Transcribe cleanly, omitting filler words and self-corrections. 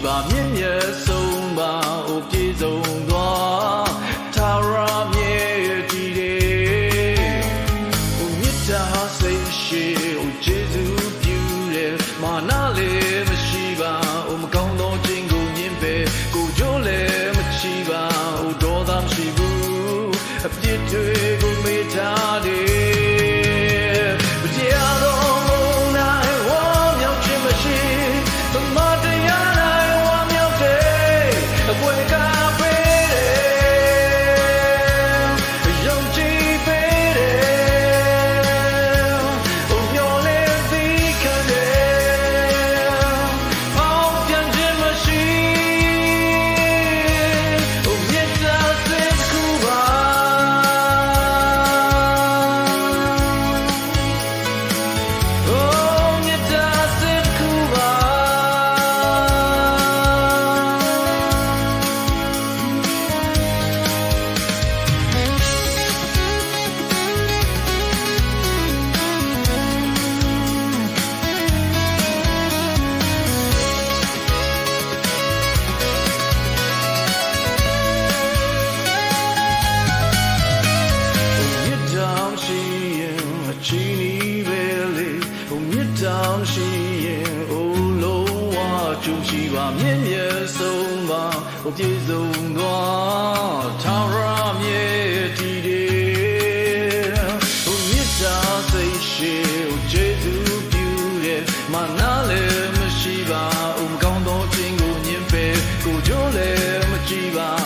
ပါမြင့်မြတ်ဆုံးပါအိုပြေဆုံးသွားထာဝရမြဲတည်တယ်အိုမြတ်တာစိတ်ရှိအိုကျေးဇူးပြုတယ်မာနလည်းမရှိပါအိုမကောင်းသောခြင်းကိုမြင်ပဲကိုကြိုးလည်းမချီပါအိုဒေါသမရှိဘူးအပြစ်တွေကိုမေ့ထားတယ်ချီနီပဲလေဟိုမြတ်တောင်ရှိရင်အိုလုံးဝကျုံရှိပါမြင့်မြတ်ဆုံးပါဟိုပြေဆုံးသွားထာဝရမြဲတည်တယ်ဟိုမြတ်တာစိတ်ရှိဟိုကျေးဇူးပြုတယ်မာနလည်းမရှိပါဟိုမကောင်းသောခြင်းကိုညင်ပဲကိုကြိုးလည်းမကြည့်ပါ